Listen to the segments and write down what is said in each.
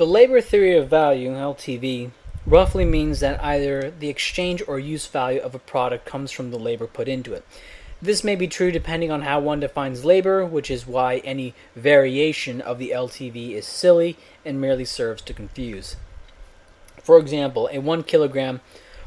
The labor theory of value, LTV, roughly means that either the exchange or use value of a product comes from the labor put into it. This may be true depending on how one defines labor, which is why any variation of the LTV is silly and merely serves to confuse. For example, a 1 kilogram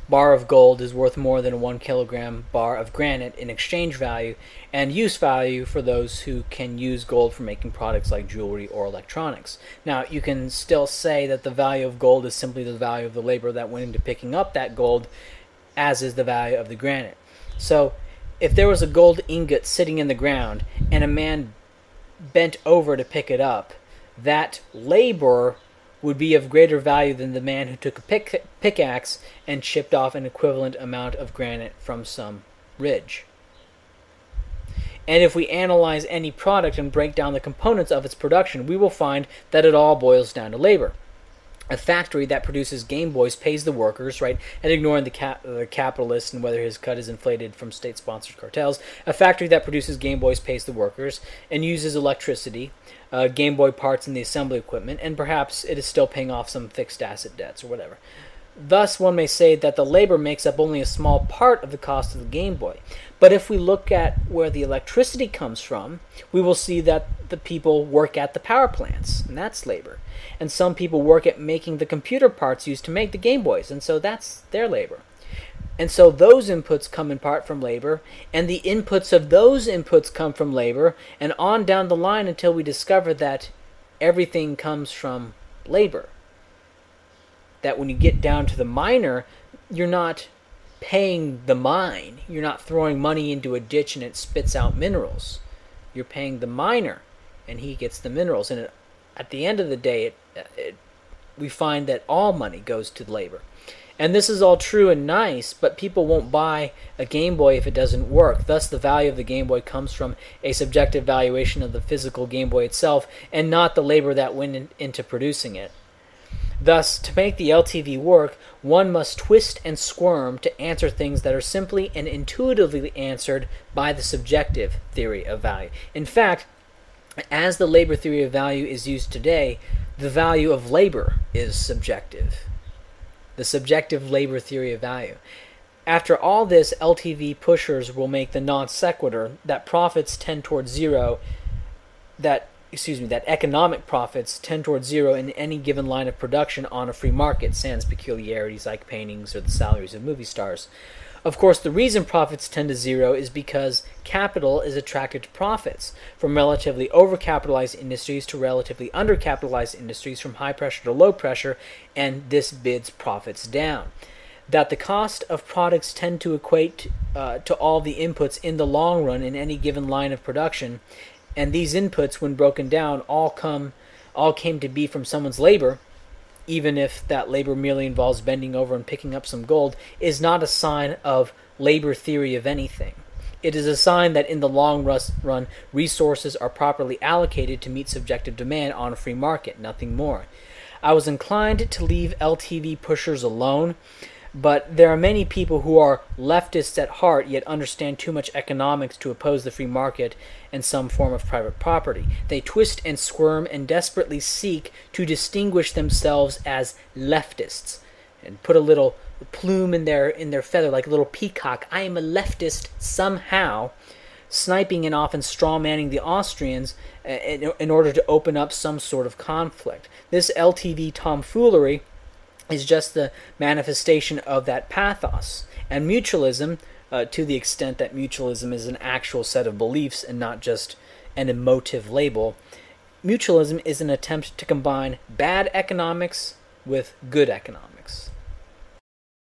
bar of gold is worth more than a 1 kilogram bar of granite in exchange value and use value for those who can use gold for making products like jewelry or electronics. Now, you can still say that the value of gold is simply the value of the labor that went into picking up that gold, as is the value of the granite. So, if there was a gold ingot sitting in the ground and a man bent over to pick it up, that labor would be of greater value than the man who took a pickaxe and chipped off an equivalent amount of granite from some ridge. And if we analyze any product and break down the components of its production, we will find that it all boils down to labor. A factory that produces Game Boys pays the workers, right, and ignoring the capitalist and whether his cut is inflated from state-sponsored cartels. A factory that produces Game Boys pays the workers and uses electricity, Game Boy parts, and the assembly equipment, and perhaps it is still paying off some fixed asset debts or whatever. Thus, one may say that the labor makes up only a small part of the cost of the Game Boy. But if we look at where the electricity comes from, we will see that the people work at the power plants, and that's labor. And some people work at making the computer parts used to make the Game Boys, and so that's their labor. And so those inputs come in part from labor, and the inputs of those inputs come from labor, and on down the line until we discover that everything comes from labor. That when you get down to the miner, you're not paying the mine. You're not throwing money into a ditch and it spits out minerals. You're paying the miner, and he gets the minerals. And at the end of the day, we find that all money goes to labor. And this is all true and nice, but people won't buy a Game Boy if it doesn't work. Thus, the value of the Game Boy comes from a subjective valuation of the physical Game Boy itself, and not the labor that went into producing it. Thus, to make the LTV work, one must twist and squirm to answer things that are simply and intuitively answered by the subjective theory of value. In fact, as the labor theory of value is used today, the value of labor is subjective. The subjective labor theory of value. After all this, LTV pushers will make the non sequitur that profits tend towards zero, that economic profits tend towards zero in any given line of production on a free market, sans peculiarities like paintings or the salaries of movie stars. Of course, the reason profits tend to zero is because capital is attracted to profits, from relatively overcapitalized industries to relatively undercapitalized industries, from high pressure to low pressure, and this bids profits down. That the cost of products tend to equate to all the inputs in the long run in any given line of production, and these inputs, when broken down, all came to be from someone's labor, even if that labor merely involves bending over and picking up some gold, is not a sign of labor theory of anything. It is a sign that in the long run, resources are properly allocated to meet subjective demand on a free market, nothing more. I was inclined to leave LTV pushers alone, but there are many people who are leftists at heart yet understand too much economics to oppose the free market and some form of private property. They twist and squirm and desperately seek to distinguish themselves as leftists and put a little plume in their feather like a little peacock. I am a leftist somehow, sniping and often strawmanning the Austrians in order to open up some sort of conflict. This LTV tomfoolery is just the manifestation of that pathos. And mutualism, to the extent that mutualism is an actual set of beliefs and not just an emotive label, mutualism is an attempt to combine bad economics with good economics.